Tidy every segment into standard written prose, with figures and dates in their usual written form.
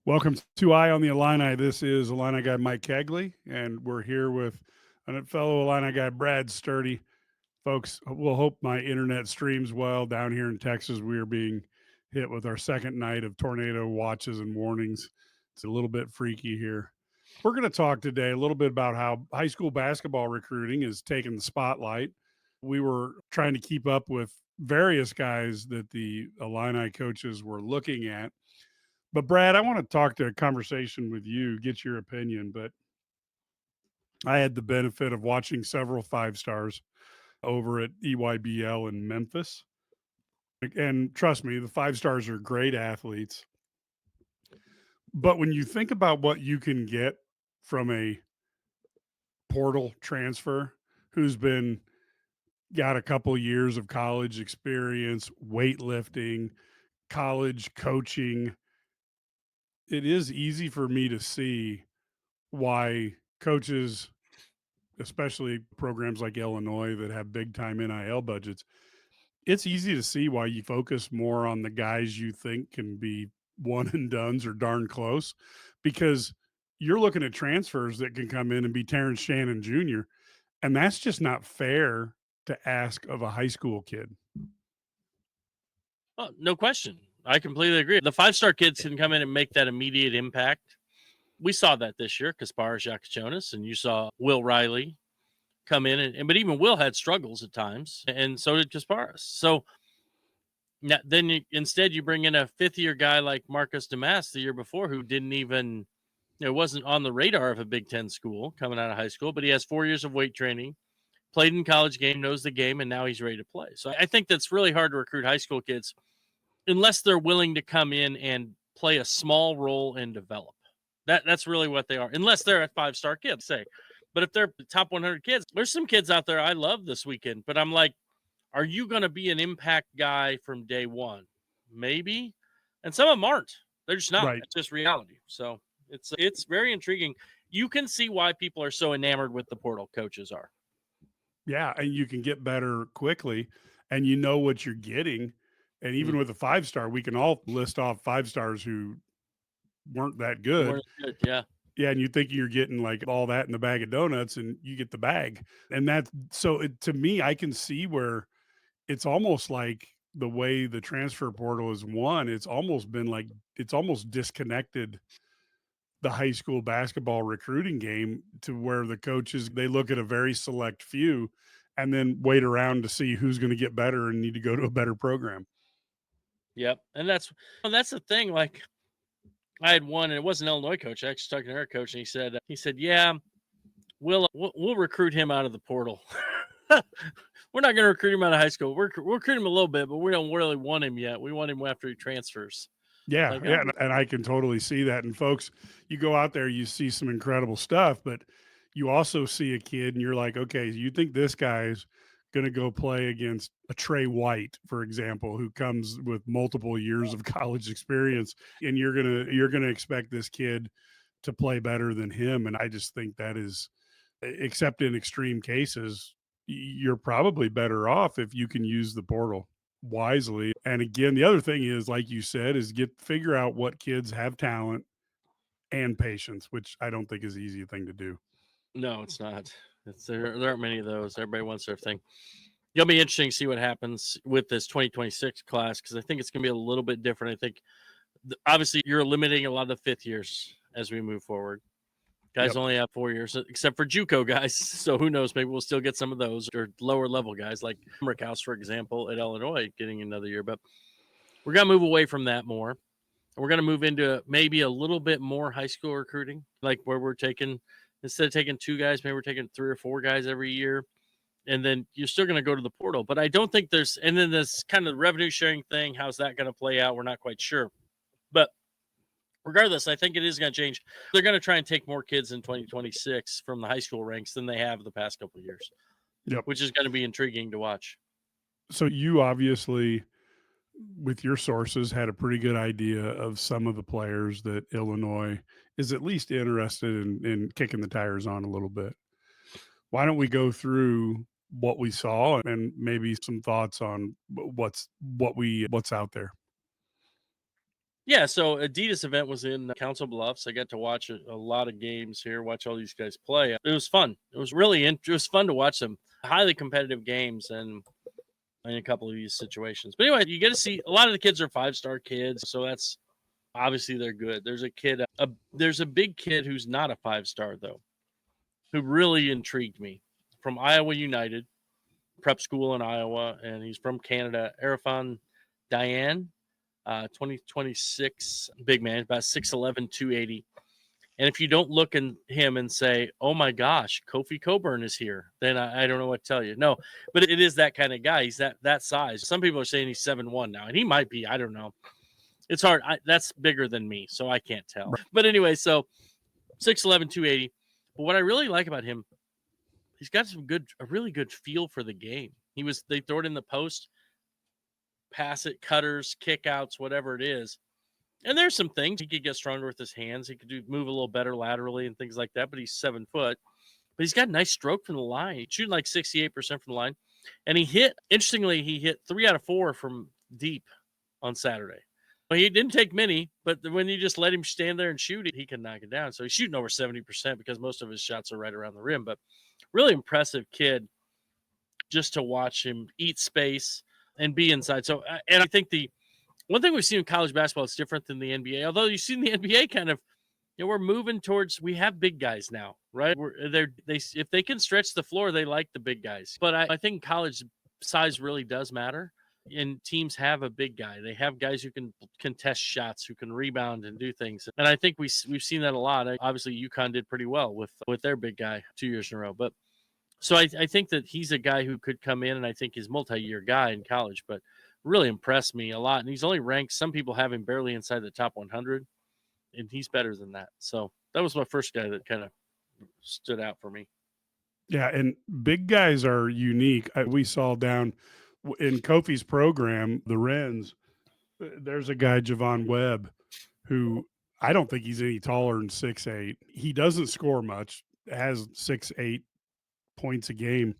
Welcome to Eye on the Illini. This is Illini guy Mike Cagley, and we're here with a fellow Illini guy, Brad Sturdy. Folks, we'll hope my internet streams well. Down here in Texas, we are being hit with our second night of tornado watches and warnings. It's a little bit freaky here. We're going to talk today a little bit about how high school basketball recruiting is taking the spotlight. We were trying to keep up with various guys that the Illini coaches were looking at. But Brad, I want to talk to a conversation with you, get your opinion. But I had the benefit of watching several five stars over at EYBL in Memphis. And trust me, the five stars are great athletes. But when you think about what you can get from a portal transfer who's been got a couple years of college experience, weightlifting, college coaching, it is easy for me to see why coaches, especially programs like Illinois that have big time NIL budgets, it's easy to see why you focus more on the guys you think can be one and dones or darn close, because you're looking at transfers that can come in and be Terrence Shannon Jr. And that's just not fair to ask of a high school kid. Oh, no question. I completely agree. The five-star kids can come in and make that immediate impact. We saw that this year, Kasparas Jakachonis, and you saw Will Riley come in. But even Will had struggles at times, and so did Kasparas. So then instead you bring in a fifth-year guy like Marcus Damas the year before, who didn't even, wasn't on the radar of a Big Ten school coming out of high school, but he has 4 years of weight training, played in college game, knows the game, and now he's ready to play. So I think that's really hard to recruit high school kids unless they're willing to come in and play a small role and develop. That's really what they are, unless they're a five-star kid, say. But if they're top 100 kids, there's some kids out there I love this weekend, but I'm like, are you going to be an impact guy from day one? Maybe. And some of them aren't. They're just not. Right. It's just reality. So it's very intriguing. You can see why people are so enamored with the portal, coaches are. Yeah, and you can get better quickly, and you know what you're getting. And even with a five star, we can all list off five stars who weren't that good. Yeah. Yeah, and you think you're getting like all that in the bag of donuts, and you get the bag. And that's so to me, I can see where it's almost like the way the transfer portal is won, it's almost been like it's almost disconnected the high school basketball recruiting game to where the coaches they look at a very select few and then wait around to see who's going to get better and need to go to a better program. Yep. And that's the thing. Like, I had one, and it was an Illinois coach. I actually talking to our coach, and he said, yeah, we'll recruit him out of the portal. We're not going to recruit him out of high school. We'll recruit him a little bit, but we don't really want him yet. We want him after he transfers. Yeah, yeah, and I can totally see that. And folks, you go out there, you see some incredible stuff, but you also see a kid, and you're like, okay, you think this guy's going to go play against a Trey White, for example, who comes with multiple years of college experience, and you're gonna expect this kid to play better than him. And I just think that is, except in extreme cases, you're probably better off if you can use the portal wisely. And again, the other thing is, like you said, is figure out what kids have talent and patience, which I don't think is an easy thing to do. No, it's not. There aren't many of those. Everybody wants their thing. It'll be interesting to see what happens with this 2026 class, because I think it's going to be a little bit different. I think obviously you're limiting a lot of the fifth years as we move forward. Guys only have 4 years, except for JUCO guys. So who knows? Maybe we'll still get some of those, or lower level guys like Rickhouse, for example, at Illinois, getting another year. But we're going to move away from that more. We're going to move into maybe a little bit more high school recruiting, like where we're taking, instead of taking two guys, maybe we're taking 3 or 4 guys every year. And then you're still going to go to the portal. But I don't think and then this kind of revenue sharing thing, how's that going to play out? We're not quite sure. But regardless, I think it is going to change. They're going to try and take more kids in 2026 from the high school ranks than they have the past couple of years, which is going to be intriguing to watch. So you obviously, with your sources, had a pretty good idea of some of the players that Illinois is at least interested in kicking the tires on a little bit. Why don't we go through what we saw and maybe some thoughts on what's out there? Yeah, so Adidas event was in Council Bluffs. I got to watch a lot of games here, watch all these guys play. It was fun. It was really it was fun to watch some highly competitive games and in a couple of these situations. But anyway, you get to see a lot of the kids are 5-star kids, so that's obviously they're good. There's a kid, there's a big kid who's not a 5-star though, who really intrigued me from Iowa United prep school in Iowa, and he's from Canada. Arafan Diane, 2026, big man, about 6'11", 280. And if you don't look at him and say, "Oh my gosh, Kofi Coburn is here," then I don't know what to tell you. No, but it is that kind of guy. He's that size. Some people are saying he's 7'1" now, and he might be. I don't know. It's hard. That's bigger than me, so I can't tell. But anyway, so 6'11", 280. But what I really like about him, he's got a really good feel for the game. They throw it in the post, pass it, cutters, kickouts, whatever it is. And there's some things he could get stronger with his hands. He could move a little better laterally and things like that. But he's 7 foot. But he's got a nice stroke from the line. He's shooting like 68% from the line. And he hit 3 out of 4 from deep on Saturday. Well, he didn't take many, but when you just let him stand there and shoot it, he can knock it down. So he's shooting over 70% because most of his shots are right around the rim. But really impressive kid just to watch him eat space and be inside. So, and I think the one thing we've seen in college basketball is different than the NBA. Although you've seen the NBA kind of, we're moving towards, we have big guys now, right? If they can stretch the floor, they like the big guys. But I think college size really does matter. And teams have a big guy. They have guys who can contest shots, who can rebound and do things. And I think we've seen that a lot. Obviously, UConn did pretty well with their big guy 2 years in a row. But so I think that he's a guy who could come in, and I think he's a multi-year guy in college, but really impressed me a lot. And he's only ranked, some people have him barely inside the top 100, and he's better than that. So that was my first guy that kind of stood out for me. Yeah, and big guys are unique. We saw down in Kofi's program, the Wrens, there's a guy, Javon Webb, who I don't think he's any taller than 6'8". He doesn't score much, has 6-8 points a game,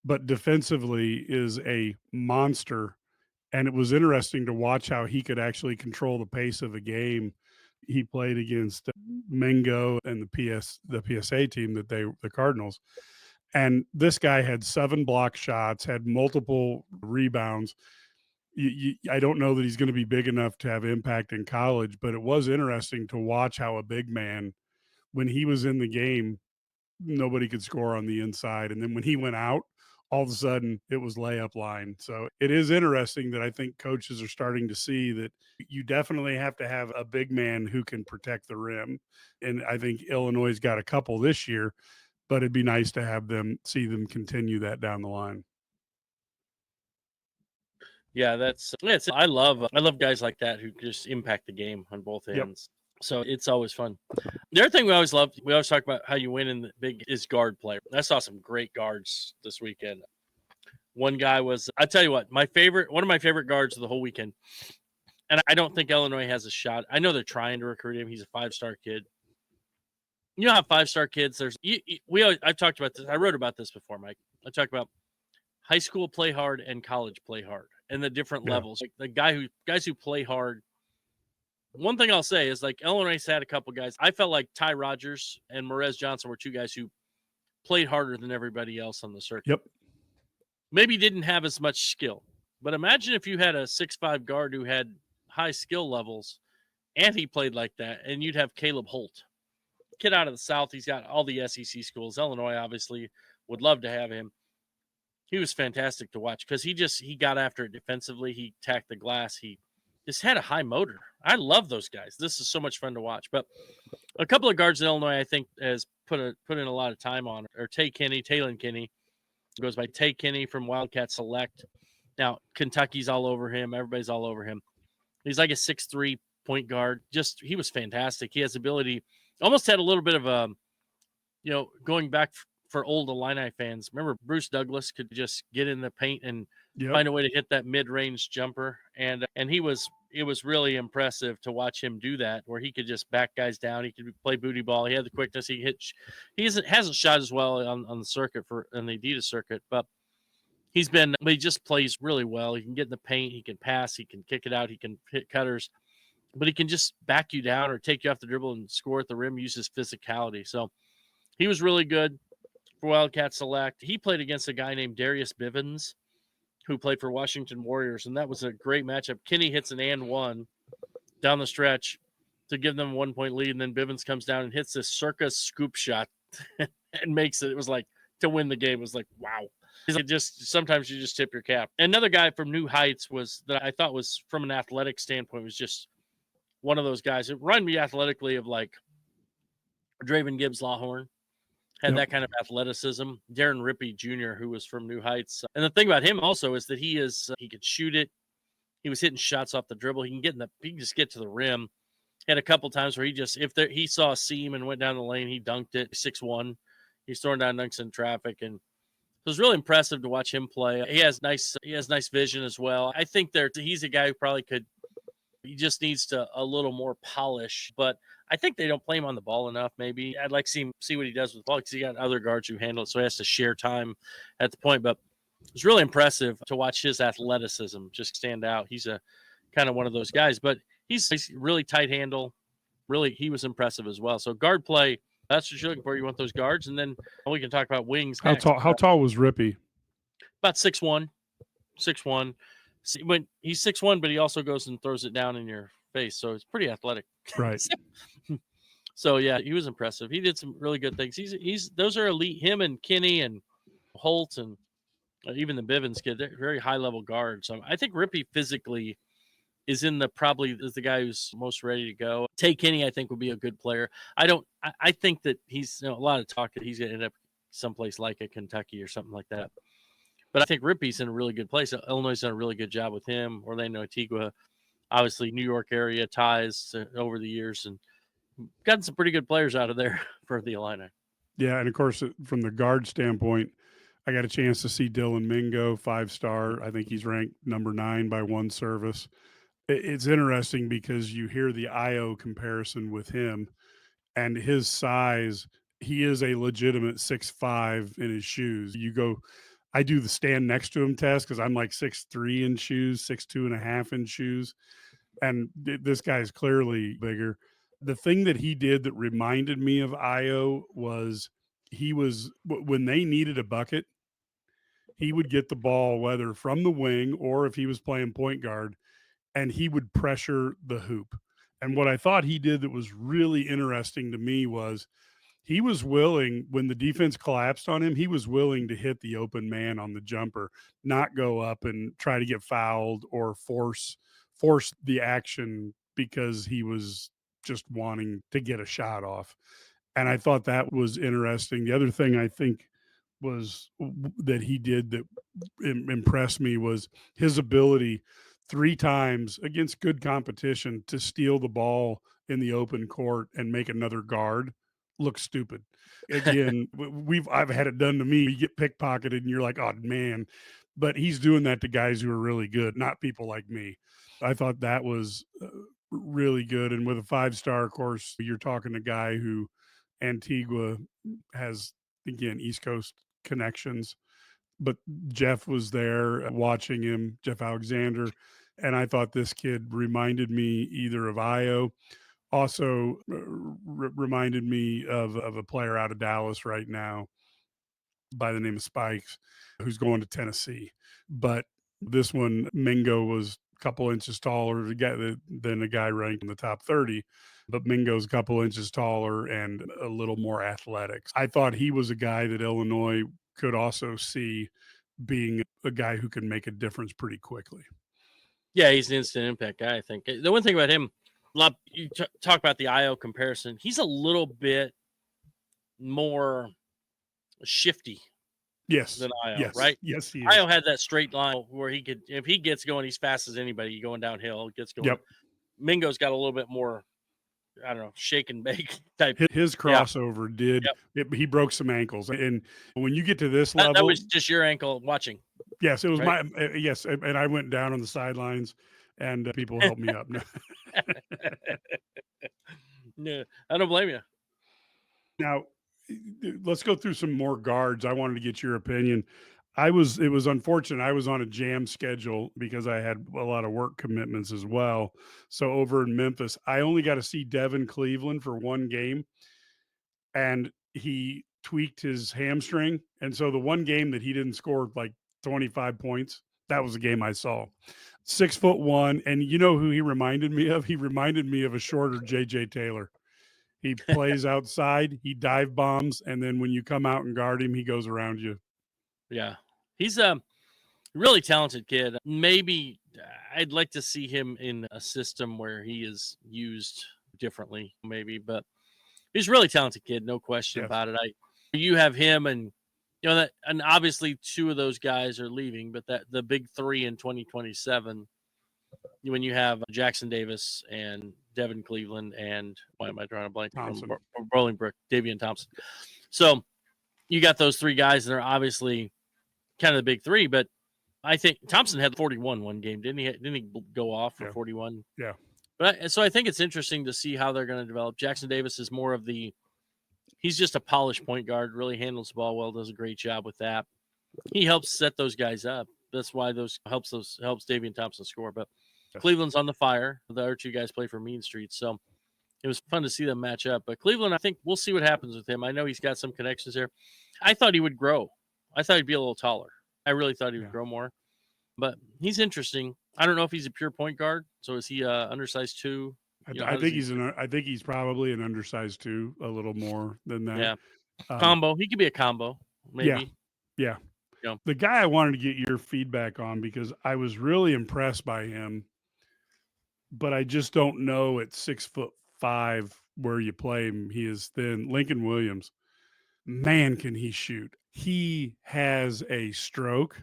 but defensively is a monster. And it was interesting to watch how he could actually control the pace of a game. He played against Mengo and the PSA team the Cardinals. And this guy had 7 block shots, had multiple rebounds. I don't know that he's going to be big enough to have impact in college, but it was interesting to watch how a big man, when he was in the game, nobody could score on the inside. And then when he went out, all of a sudden it was layup line. So it is interesting that I think coaches are starting to see that you definitely have to have a big man who can protect the rim. And I think Illinois got a couple this year, but it'd be nice to see them continue that down the line. Yeah, I love guys like that who just impact the game on both ends. Yep. So it's always fun. The other thing we always talk about how you win in the big is guard play. I saw some great guards this weekend. One guy was, I tell you what, one of my favorite guards of the whole weekend. And I don't think Illinois has a shot. I know they're trying to recruit him. He's a 5-star kid. You know how 5-star kids, I've talked about this. I wrote about this before, Mike. I talked about high school play hard and college play hard and the different levels. Like the guys who play hard. One thing I'll say is, like, Illinois had a couple guys. I felt like Ty Rogers and Morez Johnson were 2 guys who played harder than everybody else on the circuit. Yep. Maybe didn't have as much skill. But imagine if you had a 6'5" guard who had high skill levels and he played like that, and you'd have Caleb Holt. Kid out of the South. He's got all the SEC schools. Illinois obviously would love to have him. He was fantastic to watch because he got after it defensively. He tacked the glass. He just had a high motor. I love those guys. This is so much fun to watch. But a couple of guards in Illinois, I think, has put in a lot of time on, or Taylon Kinney, goes by Tay Kinney from Wildcat Select. Now, Kentucky's all over him. Everybody's all over him. He's like a 6'3" point guard. He was fantastic. He has ability, almost had a little bit of a, going back for old Illini fans. Remember, Bruce Douglas could just get in the paint and find a way to hit that mid-range jumper. And it was really impressive to watch him do that, where he could just back guys down. He could play booty ball. He had the quickness. He hasn't shot as well on the circuit on the Adidas circuit, but he just plays really well. He can get in the paint. He can pass. He can kick it out. He can hit cutters. but he can just back you down or take you off the dribble and score at the rim, use his physicality. So he was really good for Wildcat Select. He played against a guy named Darius Bivens, who played for Washington Warriors, and that was a great matchup. Kenny hits an and one down the stretch to give them a 1 point lead, and then Bivens comes down and hits this circus scoop shot and makes it. It was like to win the game. It was like, wow. It just sometimes you just tip your cap. Another guy from New Heights was that I thought was from an athletic standpoint was just one of those guys. It reminded me athletically of like Draven Gibbs Lawhorn. Had that kind of athleticism. Darren Rippey Jr., who was from New Heights. And the thing about him also is that he could shoot it. He was hitting shots off the dribble. He can just get to the rim. Had a couple times where he saw a seam and went down the lane, he dunked it. 6'1". He's throwing down dunks in traffic, and it was really impressive to watch him play. He has nice vision as well. I think he's a guy who probably could. He just needs a little more polish, but I think they don't play him on the ball enough. Maybe I'd like to see what he does with the ball because he got other guards who handle it, so he has to share time at the point. But it's really impressive to watch his athleticism just stand out. He's a kind of one of those guys, but he's really tight handle. Really, he was impressive as well. So guard play, that's what you're looking for. You want those guards, and then we can talk about wings. How tall was Rippey? About 6'1". 6'1". When he's 6'1", but he also goes and throws it down in your face, so it's pretty athletic. Right. So yeah, he was impressive. He did some really good things. Those are elite. Him and Kenny and Holt and even the Bivens kid, they're very high level guards. I think Rippey physically is probably the guy who's most ready to go. Tay Kenny, I think, would be a good player. I think that he's a lot of talk that he's going to end up someplace like a Kentucky or something like that. But I think Rippey's in a really good place. Illinois has done a really good job with him. Orlando Antigua, obviously New York area ties over the years, and gotten some pretty good players out of there for the Illini. Yeah, and of course, from the guard standpoint, I got a chance to see Dylan Mingo, 5-star. I think he's ranked number 9 by one service. It's interesting because you hear the IO comparison with him and his size. He is a legitimate 6'5" in his shoes. I do the stand next to him test because I'm like 6'3" in shoes, 6'2.5" in shoes. And this guy is clearly bigger. The thing that he did that reminded me of IO was when they needed a bucket, he would get the ball, whether from the wing or if he was playing point guard, and he would pressure the hoop. And what I thought he did that was really interesting to me was he was willing, when the defense collapsed on him, he was willing to hit the open man on the jumper, not go up and try to get fouled or force the action because he was just wanting to get a shot off. And I thought that was interesting. The other thing I think was that he did that impressed me was his ability 3 times against good competition to steal the ball in the open court and make another guard look stupid. Again, I've had it done to me. You get pickpocketed and you're like, "Oh, man." But he's doing that to guys who are really good, not people like me. I thought that was really good. And with a 5-star, of course, you're talking a guy who Antigua has, again, East Coast connections. But Jeff was there watching him, Jeff Alexander. And I thought this kid reminded me either of Io, also reminded me of a player out of Dallas right now by the name of Spikes, who's going to Tennessee. But this one, Mingo, was a couple inches taller than the guy ranked in the top 30. But Mingo's a couple inches taller and a little more athletic. I thought he was a guy that Illinois could also see being a guy who can make a difference pretty quickly. Yeah, he's an instant impact guy, I think. The one thing about him, you talk about the IO comparison, he's a little bit more shifty. Yes. Than IO, yes. right? Yes, he is. IO had that straight line where he could, if he gets going, he's fast as anybody going downhill, gets going. Yep. Mingo's got a little bit more, I don't know, shake and bake type. His crossover he broke some ankles. And when you get to this level. That was just your ankle watching. Yes, it was right? Yes. And I went down on the sidelines and people helped me up. No, I don't blame you. Now, let's go through some more guards. I wanted to get your opinion. It was unfortunate. I was on a jam schedule because I had a lot of work commitments as well. So over in Memphis, I only got to see Devin Cleveland for one game, and he tweaked his hamstring. And so the one game that he didn't score like 25 points, that was the game I saw. 6'1", and you know who he reminded me of? He reminded me of a shorter JJ Taylor. He plays outside, he dive bombs, and then when you come out and guard him, he goes around you. Yeah. He's a really talented kid. Maybe I'd like to see him in a system where he is used differently, maybe, but he's a really talented kid, no question Yes. about it. You have him and that, and obviously two of those guys are leaving, but that the big three in 2027, when you have Jackson Davis and Devin Cleveland and why am I drawing a blank Thompson. from Bolingbrook, Davian Thompson. So you got those three guys that are obviously kind of the big three, but I think Thompson had 41 one game, didn't he? Didn't he go off for 41? Yeah. But so I think it's interesting to see how they're going to develop. Jackson Davis is more of he's just a polished point guard, really handles the ball well, does a great job with that. He helps set those guys up. That's why helps Davian Thompson score. But Cleveland's on the fire. The other two guys play for Mean Street, so it was fun to see them match up. But Cleveland, I think we'll see what happens with him. I know he's got some connections there. I thought he would grow. I thought he'd be a little taller. I really thought he would grow more. But he's interesting. I don't know if he's a pure point guard. So is he undersized 2? I think he's probably an undersized 2, a little more than that. Yeah. Combo. He could be a combo, maybe. Yeah. The guy I wanted to get your feedback on because I was really impressed by him, but I just don't know at 6'5" where you play him. He is thin. Lincoln Williams, man, can he shoot? He has a stroke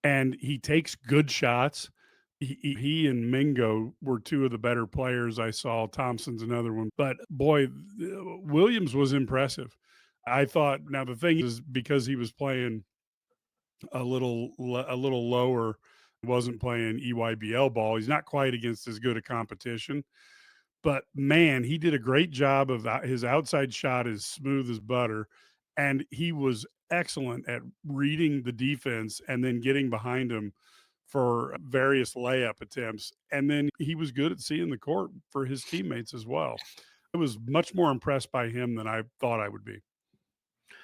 and he takes good shots. He and Mingo were two of the better players I saw. Thompson's another one. But boy, Williams was impressive. I thought, now the thing is, because he was playing a little lower, wasn't playing EYBL ball, he's not quite against as good a competition. But man, he did a great job of his outside shot is smooth as butter. And he was excellent at reading the defense and then getting behind him for various layup attempts. And then he was good at seeing the court for his teammates as well. I was much more impressed by him than I thought I would be.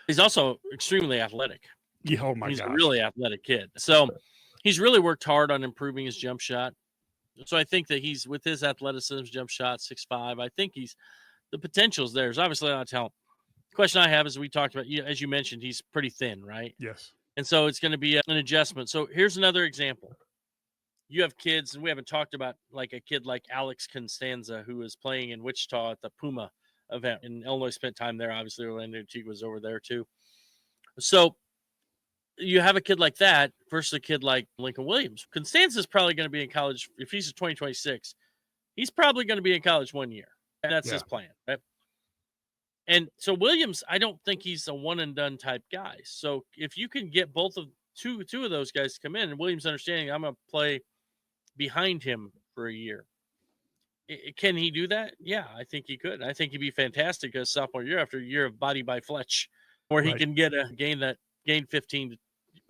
He's also extremely athletic. Yeah, oh my gosh. He's a really athletic kid. So he's really worked hard on improving his jump shot. So I think that he's, with his athleticism, jump shot, 6'5", I think the potential's there. There's obviously a lot of talent. The question I have is, we talked about, as you mentioned, he's pretty thin, right? Yes. And so it's going to be an adjustment. So here's another example. You have kids, and we haven't talked about like a kid like Alex Constanza, who is playing in Wichita at the Puma event. In Illinois, spent time there. Obviously, Orlando Teague was over there too. So you have a kid like that versus a kid like Lincoln Williams. Constanza is probably going to be in college. If he's a 2026, he's probably going to be in college 1 year. And that's his plan, right? And so Williams, I don't think he's a one and done type guy. So if you can get two of those guys to come in, and Williams understanding I'm going to play behind him for a year. Can he do that? Yeah, I think he could. I think he'd be fantastic as sophomore year after a year of body by Fletch, where he can gain 15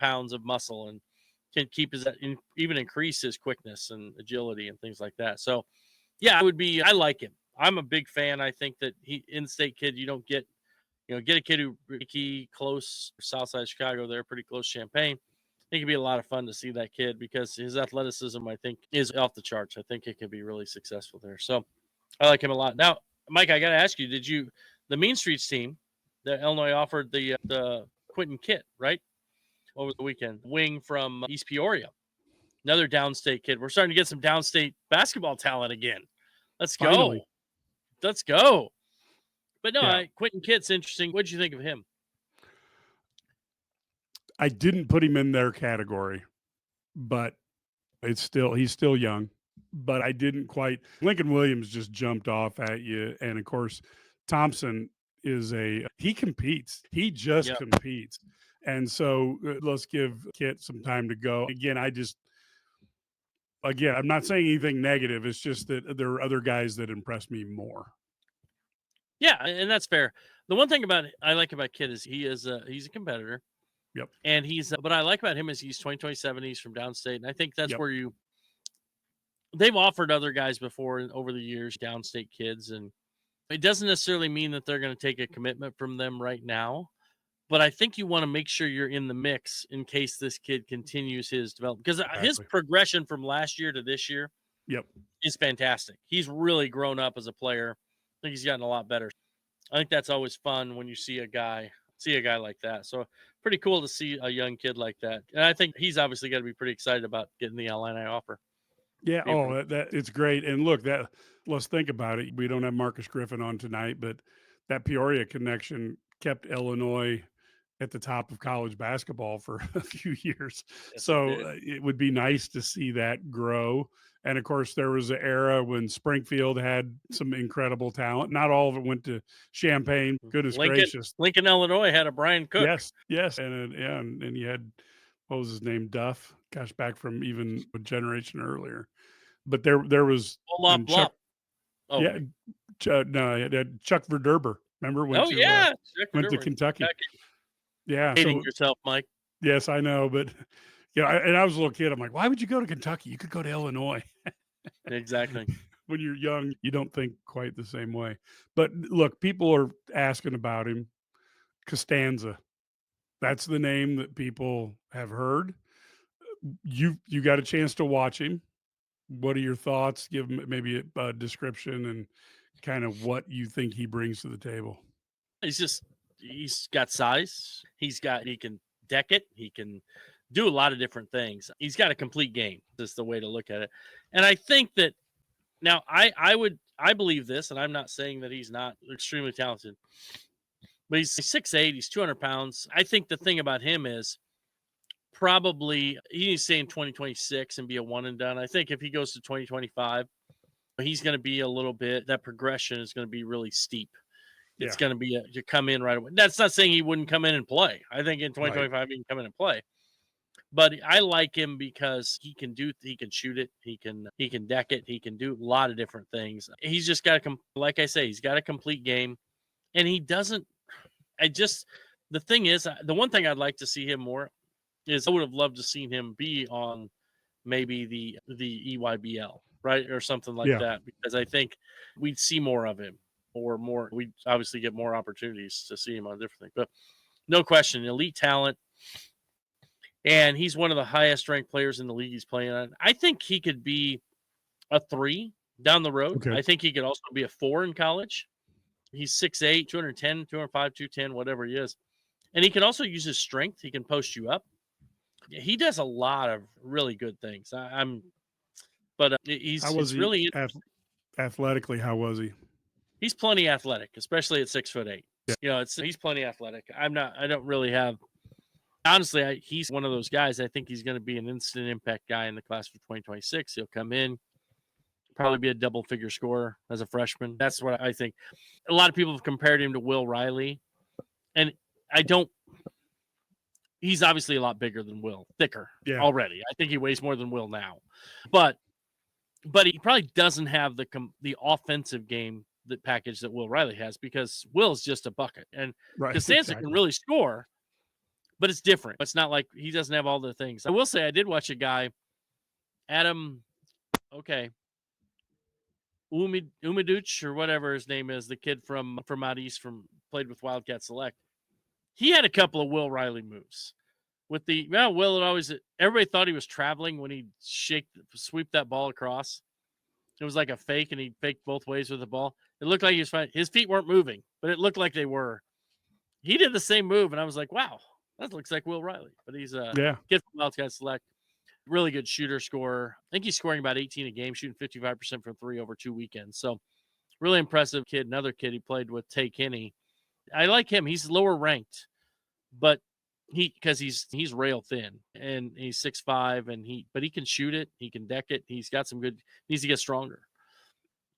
pounds of muscle and can keep even increase his quickness and agility and things like that. So yeah, I like him. I'm a big fan. I think that in-state kid, you don't get a kid who pretty close south side Chicago, they're pretty close Champaign. I think it'd be a lot of fun to see that kid because his athleticism, I think, is off the charts. I think it could be really successful there. So I like him a lot. Now, Mike, I got to ask you, the Mean Streets team that Illinois offered the Quentin Kit, right? Over the weekend, wing from East Peoria, another downstate kid. We're starting to get some downstate basketball talent again. Let's go. Finally. Let's go. But no, Quentin Kitt's interesting. What did you think of him? I didn't put him in their category, but he's still young. But I didn't quite. Lincoln Williams just jumped off at you, and of course, Thompson he competes. He just competes, and so let's give Kit some time to go. Again, I'm not saying anything negative. It's just that there are other guys that impress me more. Yeah, and that's fair. The one thing I like about Kit is he's a competitor. Yep. And what I like about him is he's 2027. He's from downstate. And I think that's Yep. where they've offered other guys before over the years, downstate kids. And it doesn't necessarily mean that they're going to take a commitment from them right now. But I think you want to make sure you're in the mix in case this kid continues his development. Because his Exactly. progression from last year to this year Yep. is fantastic. He's really grown up as a player. I think he's gotten a lot better. I think that's always fun when you see a guy like that. So pretty cool to see a young kid like that. And I think he's obviously got to be pretty excited about getting the Illini offer. Yeah. Being Oh, that it's great. And look, let's think about it. We don't have Marcus Griffin on tonight, but that Peoria connection kept Illinois at the top of college basketball for a few years. Yes, it So did. it would be nice to see that grow. And of course, there was an era when Springfield had some incredible talent. Not all of it went to Champaign. Goodness gracious. Lincoln, Illinois had a Brian Cook. Yes, yes. And you had, what was his name? Duff. Gosh, back from even a generation earlier. But there was Blop, and Chuck. blop. Oh, Yeah, no, it had Chuck Verderber. Remember yeah. went to Kentucky. Yeah, Hating so yourself, Mike. yes, I know, but and I was a little kid. I'm like, why would you go to Kentucky? You could go to Illinois. Exactly. When you're young, you don't think quite the same way. But look, people are asking about him. Costanza. That's the name that people have heard. You got a chance to watch him. What are your thoughts? Give him maybe a description and kind of what you think he brings to the table. He's got size. He can deck it. He can do a lot of different things. He's got a complete game. That's the way to look at it. And I think that now I believe this, and I'm not saying that he's not extremely talented, but he's 6'8", he's 200 pounds. I think the thing about him is probably he needs to stay in 2026 and be a one and done. I think if he goes to 2025, he's going to be a little bit, that progression is going to be really steep. It's going to be you come in right away. That's not saying he wouldn't come in and play. I think in 2025 he can come in and play. But I like him because he can shoot it, he can deck it, he can do a lot of different things. He's just got like I say, he's got a complete game, and he doesn't. The thing is, the one thing I'd like to see him more is I would have loved to seen him be on maybe the EYBL, right, or something like that, because I think we'd see more of him, or more. We'd obviously get more opportunities to see him on different things. But no question, elite talent. And he's one of the highest ranked players in the league he's playing on. I think he could be a 3 down the road. Okay. I think he could also be a 4 in college. He's 6'8", 210, 205, 210, whatever he is. And he can also use his strength. He can post you up. He does a lot of really good things. He's really athletically. How was he? He's plenty athletic, especially at 6'8". Yeah. He's plenty athletic. I don't really have. Honestly, he's one of those guys. I think he's going to be an instant impact guy in the class for 2026. He'll come in, probably be a double-figure scorer as a freshman. That's what I think. A lot of people have compared him to Will Riley, and I don't. He's obviously a lot bigger than Will, thicker already. I think he weighs more than Will now, but he probably doesn't have the offensive game, the package that Will Riley has, because Will's just a bucket, and Costanza can really score. But it's different. It's not like he doesn't have all the things. I will say I did watch a guy, Adam, Umaduch or whatever his name is, the kid from out east, played with Wildcat Select. He had a couple of Will Riley moves. With Will had always, everybody thought he was traveling when he'd sweep that ball across. It was like a fake, and he faked both ways with the ball. It looked like he was fine. His feet weren't moving, but it looked like they were. He did the same move, and I was like, wow. That looks like Will Riley, but he's a kid from Wildcat Select. Really good shooter, scorer. I think he's scoring about 18 a game, shooting 55% from 3 over 2 weekends. So really impressive kid. Another kid he played with, Tay Kinney. I like him. He's lower ranked, but because he's rail thin, and he's 6'5", but he can shoot it. He can deck it. He's got some good. Needs to get stronger.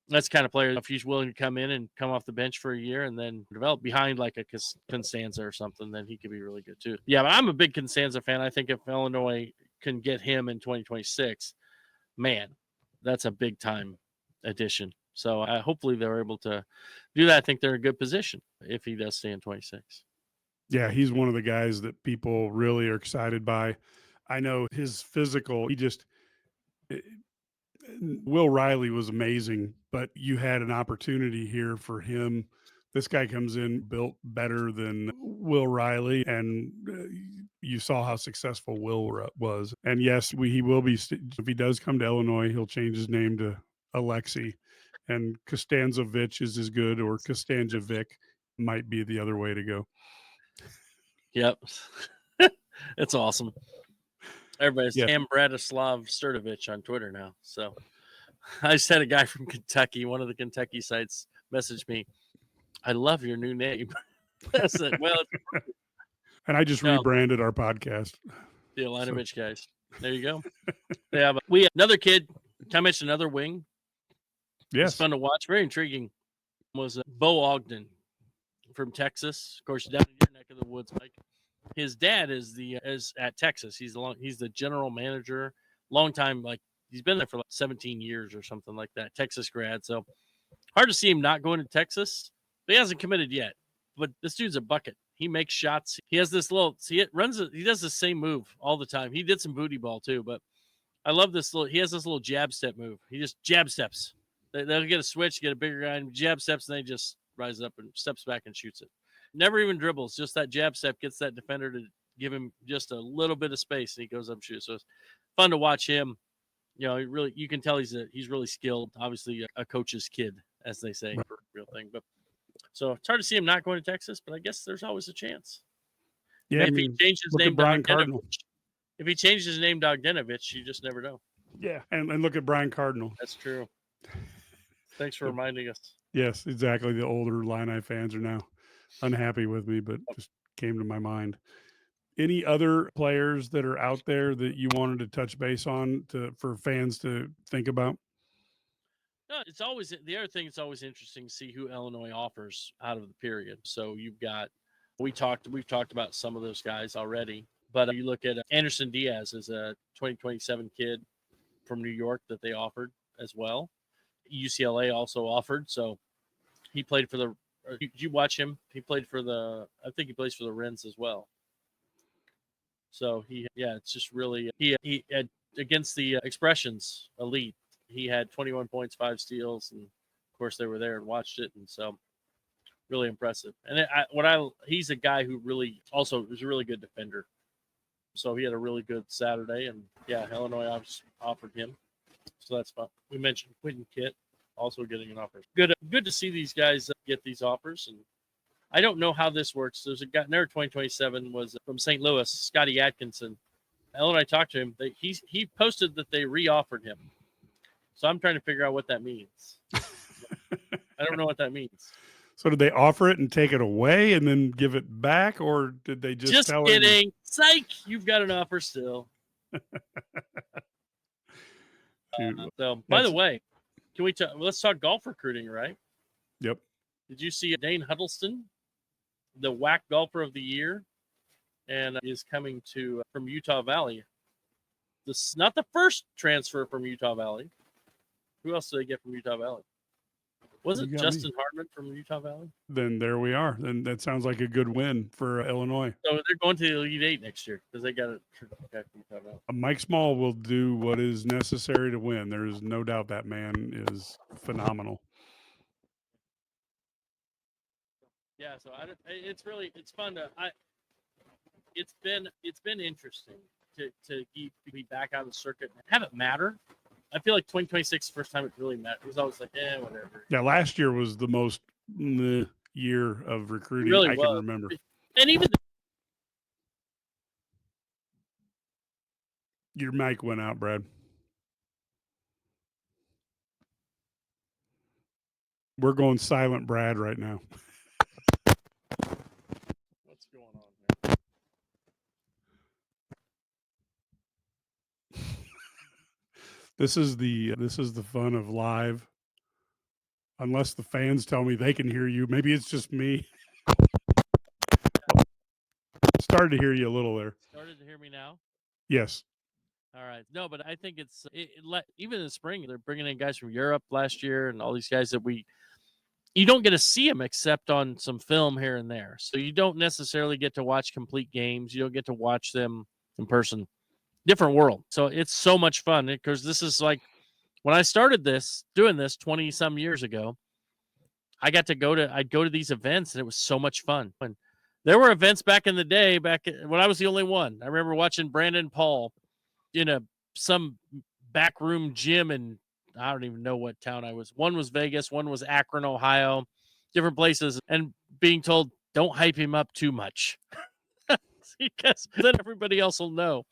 That's the kind of player, if he's willing to come in and come off the bench for a year and then develop behind like a Costanza or something, then he could be really good too. Yeah, but I'm a big Costanza fan. I think if Illinois can get him in 2026, man, that's a big time addition. So hopefully they're able to do that. I think they're in a good position if he does stay in 26. Yeah, he's one of the guys that people really are excited by. I know his physical, eh, Will Riley was amazing, but you had an opportunity here for him. This guy comes in built better than Will Riley, and you saw how successful was. And yes, he will be. If he does come to Illinois, he'll change his name to Alexi, and Kostanzovic is as good, or Kostanjovic might be the other way to go. Yep. It's awesome. Everybody's Cam Bratislav Sturdovic on Twitter now. So I just had a guy from Kentucky, one of the Kentucky sites, message me, "I love your new name." I said, "Well," and I just rebranded our podcast. The IlliniGuys guys. There you go. We have another kid. Can I mention another wing? Yes. It's fun to watch. Very intriguing. Was Bo Ogden from Texas. Of course, down in your neck of the woods, Mike. His dad is at Texas. He's the general manager. Long time, like he's been there for like 17 years or something like that. Texas grad. So hard to see him not going to Texas. But he hasn't committed yet. But this dude's a bucket. He makes shots. He has this little. He does the same move all the time. He did some booty ball too, but I love this little. He has this little jab step move. He just jab steps. They'll get a switch, get a bigger guy, and jab steps, and they just rise up and steps back and shoots it. Never even dribbles. Just that jab step gets that defender to give him just a little bit of space, and he goes up and shoots. So it's fun to watch him. You know, you can tell he's really skilled. Obviously, a coach's kid, as they say, for real thing. But so it's hard to see him not going to Texas, but I guess there's always a chance. Yeah, if he changes his name to if he changes his name to Ogdenovich, you just never know. Yeah, and look at Brian Cardinal. That's true. Thanks for reminding us. Yes, exactly. The older Illini fans are now unhappy with me, but just came to my mind. Any other players that are out there that you wanted to touch base on for fans to think about? No, it's always the other thing. It's always interesting to see who Illinois offers out of the period. So we've talked about some of those guys already, but you look at Anderson Diaz as a 2027 kid from New York that they offered as well. UCLA also offered, so he played for the. Did you watch him? He played for I think he plays for the Wrens as well. So it's just really he had against the Expressions Elite. He had 21 points, 5 steals, and of course they were there and watched it, and so really impressive. And he's a guy who really also was a really good defender. So he had a really good Saturday, and Illinois offered him. So that's fun. We mentioned Quentin Kitt also getting an offer. Good to see these guys get these offers. And I don't know how this works. There's a guy, another 2027 was from St. Louis, Scotty Atkinson. Illinois talked to him. He posted that they re-offered him. So I'm trying to figure out what that means. I don't know what that means. So did they offer it and take it away and then give it back, or did they just tell kidding? him? Psych! You've got an offer still. By the way, can we let's talk golf recruiting, right? Yep. Did you see Dane Huddleston, the WAC golfer of the year, and is coming from Utah Valley? This is not the first transfer from Utah Valley. Who else did they get from Utah Valley? Was it Justin Hardman from Utah Valley? Then there we are. Then that sounds like a good win for Illinois. So they're going to the Elite Eight next year because they got it from Utah Valley. Mike Small will do what is necessary to win. There is no doubt that man is phenomenal. Yeah, so it's fun to it's been interesting to be back out of the circuit and have it matter. I feel like 2026 is the first time it really mattered. It was always like, whatever. Yeah, last year was the most year of recruiting I can remember. And even your mic went out, Brad. We're going silent, Brad, right now. What's going on here? This is the fun of live. Unless the fans tell me they can hear you. Maybe it's just me. Started to hear you a little there. Started to hear me now? Yes. All right. No, but I think even in the spring, they're bringing in guys from Europe last year and all these guys that you don't get to see them except on some film here and there. So you don't necessarily get to watch complete games. You don't get to watch them in person. Different world. So it's so much fun because this is like when I started doing this 20 some years ago, I'd go to these events and it was so much fun. And there were events back in the day, when I was the only one. I remember watching Brandon Paul in some back room gym, and I don't even know what town I was. One was Vegas, one was Akron, Ohio, different places, and being told don't hype him up too much because then everybody else will know.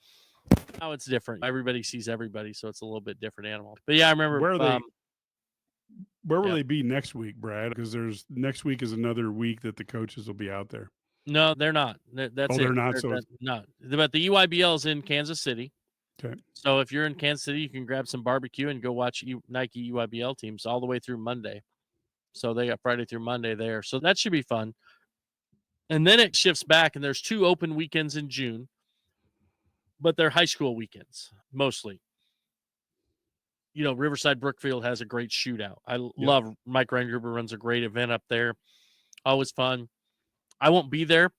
Now it's different. Everybody sees everybody, so it's a little bit different animal. But yeah, I remember. Where will they be next week, Brad? Because next week is another week that the coaches will be out there. No, they're not. That's it. They're not. Not. But the EYBL is in Kansas City. Okay. So if you're in Kansas City, you can grab some barbecue and go watch Nike EYBL teams all the way through Monday. So they got Friday through Monday there. So that should be fun. And then it shifts back, and there's 2 open weekends in June, but they're high school weekends mostly. Riverside Brookfield has a great shootout. I love Mike Reingruber runs a great event up there. Always fun. I won't be there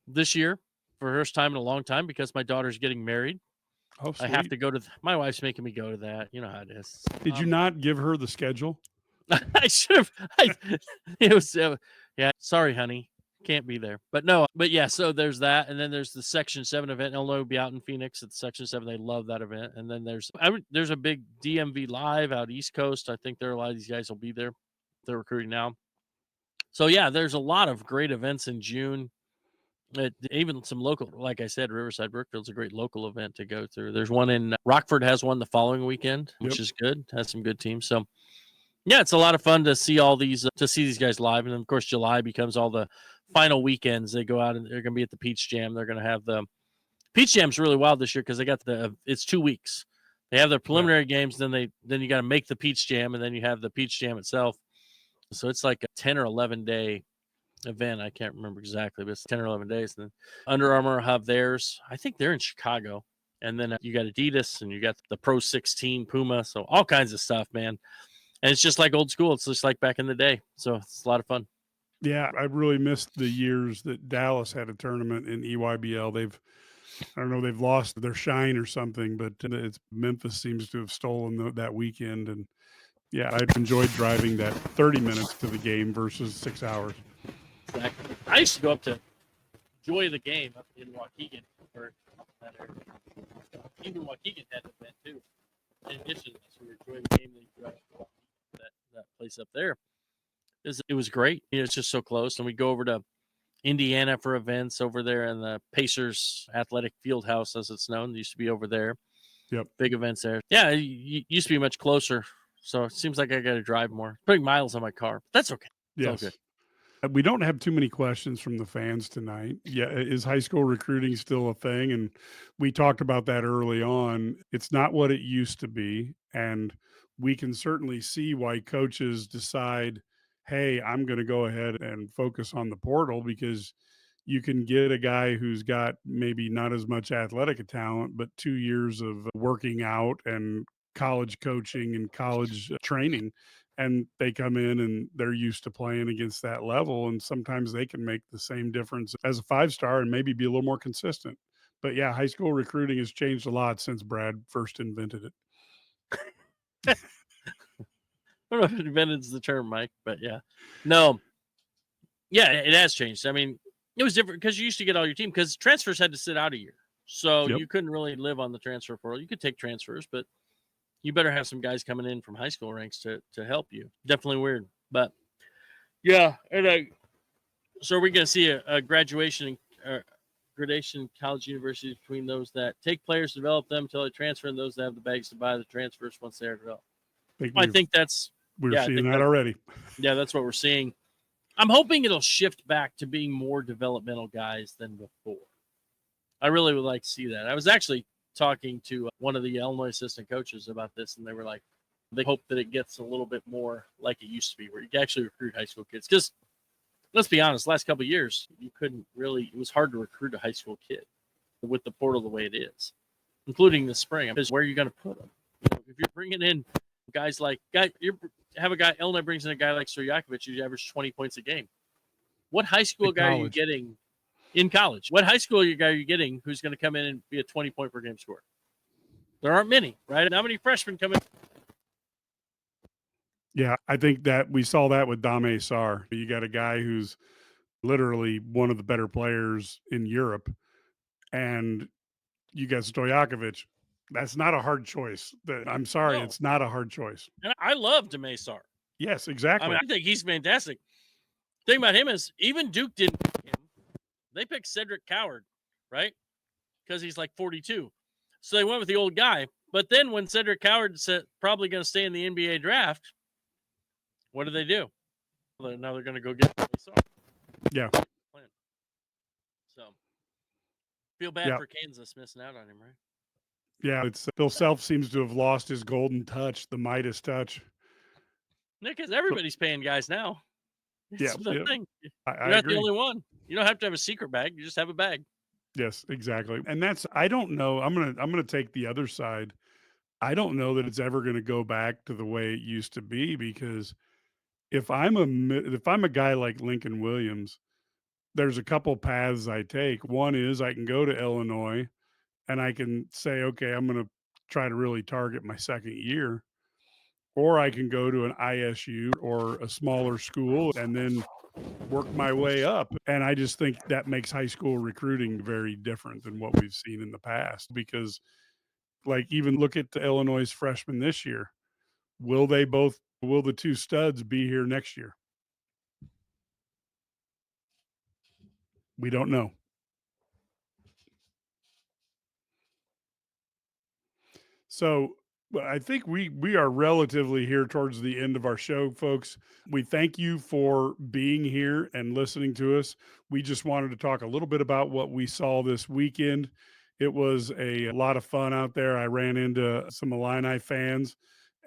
this year for the first time in a long time because my daughter's getting married. Oh, sweet. I have to go to. My wife's making me go to that. You know how it is. Did you not give her the schedule? I should have. It was. Yeah. Sorry, honey. Can't be there. But no. But yeah. So there's that, and then there's the Section 7 event. Illinois will be out in Phoenix at Section 7. They love that event. And then there's a big DMV Live out East Coast. I think a lot of these guys will be there. They're recruiting now. So yeah, there's a lot of great events in June. Even some local, like I said, Riverside Brookfield's a great local event to go through. There's one in Rockford has one the following weekend, which is good. Has some good teams. So yeah, it's a lot of fun to see all these guys live. And then of course July becomes all the final weekends. They go out and they're going to be at the Peach Jam. They're going to have the Peach Jam's really wild this year because they got it's 2 weeks. They have their preliminary games, then you got to make the Peach Jam, and then you have the Peach Jam itself. So it's like a 10 or 11 day event. I can't remember exactly, but it's 10 or 11 days. And then Under Armour have theirs. I think they're in Chicago. And then you got Adidas and you got the Pro 16 Puma. So all kinds of stuff, man. And it's just like old school. It's just like back in the day. So it's a lot of fun. Yeah, I really missed the years that Dallas had a tournament in EYBL. They've lost their shine or something, but Memphis seems to have stolen that weekend. And yeah, I enjoyed driving that 30 minutes to the game versus 6 hours. Exactly. I used to go up to enjoy the game up in Waukegan or that area. Even Waukegan had an event too. In addition to this, we were enjoying the game that place up there. It was great. It's just so close. And we go over to Indiana for events over there in the Pacers Athletic Field House, as it's known. It used to be over there. Yep. Big events there. Yeah, it used to be much closer. So it seems like I got to drive more. Putting miles on my car. But that's okay. It's all good. We don't have too many questions from the fans tonight. Yeah, is high school recruiting still a thing? And we talked about that early on. It's not what it used to be. And we can certainly see why coaches decide, hey, I'm going to go ahead and focus on the portal because you can get a guy who's got maybe not as much athletic talent, but 2 years of working out and college coaching and college training. And they come in and they're used to playing against that level. And sometimes they can make the same difference as a 5-star and maybe be a little more consistent. But yeah, high school recruiting has changed a lot since Brad first invented it. I don't know if invented's the term, Mike, but yeah. No. Yeah, it has changed. I mean, it was different because you used to get all your team because transfers had to sit out a year. So you couldn't really live on the transfer portal. You could take transfers, but you better have some guys coming in from high school ranks to help you. Definitely weird. But yeah, and so are we going to see a gradation college universities between those that take players, develop them until they transfer, and those that have the bags to buy the transfers once they are developed? I think we're seeing that already. Yeah, that's what we're seeing. I'm hoping it'll shift back to being more developmental guys than before. I really would like to see that. I was actually talking to one of the Illinois assistant coaches about this, and they were like, they hope that it gets a little bit more like it used to be, where you can actually recruit high school kids. Because let's be honest, last couple of years, you couldn't really, it was hard to recruit a high school kid with the portal the way it is, including the spring. Because where are you going to put them? If you're bringing in guys, you're have a guy, Illinois brings in a guy like Stojakovic who averaged 20 points a game. What high school In guy are you college. getting in college? What high school guy are you getting who's going to come in and be a 20 point per game scorer? There aren't many, right? How many freshmen come in? Yeah, I think that we saw that with Dame Sarr. You got a guy who's literally one of the better players in Europe, and you got Stojakovic. That's not a hard choice. I'm sorry, No. it's not a hard choice. And I love Dame Sarr. Yes, I exactly. mean, I think he's fantastic. The thing about him is even Duke didn't pick him. They picked Cedric Coward, right? Because he's like 42. So they went with the old guy. But then when Cedric Coward said probably going to stay in the NBA draft, what do they do? Now they're going to go get Dame Sarr. Yeah. So feel bad for Kansas missing out on him, right? Yeah, it's Bill Self seems to have lost his golden touch, the Midas touch. Nick, because everybody's paying guys now. It's the thing. You're not agree. the only one. You don't have to have a secret bag. You just have a bag. Yes, exactly. And that's I don't know. I'm gonna take the other side. I don't know that it's ever gonna go back to the way it used to be, because if I'm a guy like Lincoln Williams, there's a couple paths I take. One is I can go to Illinois and I can say, okay, I'm going to try to really target my second year, or I can go to an ISU or a smaller school and then work my way up. And I just think that makes high school recruiting very different than what we've seen in the past, because like even look at the Illinois freshmen this year. Will the two studs be here next year? We don't know. So I think we are relatively here towards the end of our show, folks. We thank you for being here and listening to us. We just wanted to talk a little bit about what we saw this weekend. It was a lot of fun out there. I ran into some Illini fans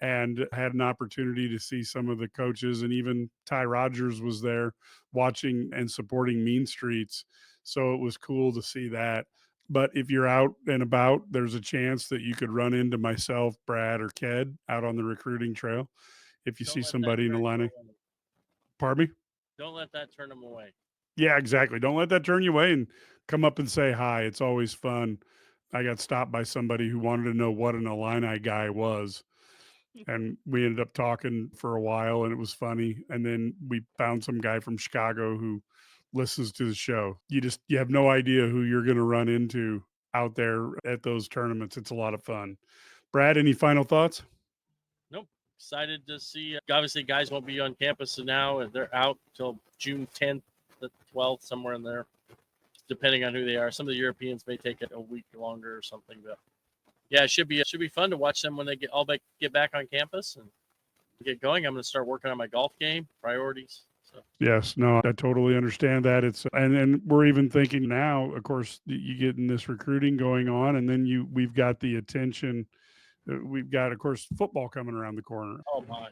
and had an opportunity to see some of the coaches, and even Ty Rogers was there watching and supporting Mean Streets. So it was cool to see that. But if you're out and about, there's a chance that you could run into myself, Brad, or Ked out on the recruiting trail. If you see somebody in Illini, pardon me? Don't let that turn them away. Yeah, exactly. Don't let that turn you away, and come up and say hi. It's always fun. I got stopped by somebody who wanted to know what an Illini guy was, and we ended up talking for a while, and it was funny. And then we found some guy from Chicago who listens to the show. You have no idea who you're going to run into out there at those tournaments. It's a lot of fun. Brad, any final thoughts? Nope. Excited to see. Obviously, guys won't be on campus now, and they're out till June 10th, the 12th, somewhere in there, depending on who they are. Some of the Europeans may take it a week longer or something, but yeah, it should be fun to watch them when they get back on campus and get going. I'm going to start working on my golf game priorities. So. Yes, no, I totally understand that. And we're even thinking now, of course, you getting this recruiting going on, and then we've got the attention. We've got, of course, football coming around the corner. Oh my.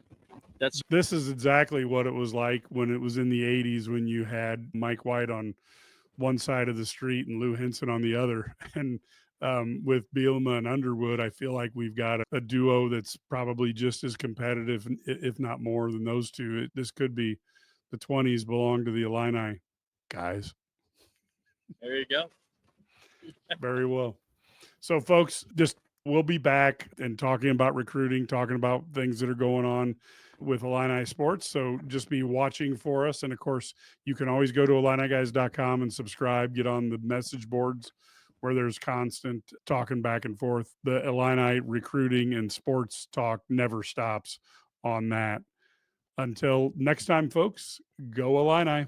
This is exactly what it was like when it was in the 80s, when you had Mike White on one side of the street and Lou Henson on the other. And with Bielema and Underwood, I feel like we've got a duo that's probably just as competitive, if not more, than those two. This could be the 20s belong to the Illini guys. There you go. Very well. So, folks, we'll be back and talking about recruiting, talking about things that are going on with Illini sports. So just be watching for us. And of course, you can always go to IlliniGuys.com and subscribe, get on the message boards where there's constant talking back and forth. The Illini recruiting and sports talk never stops on that. Until next time, folks, go Illini.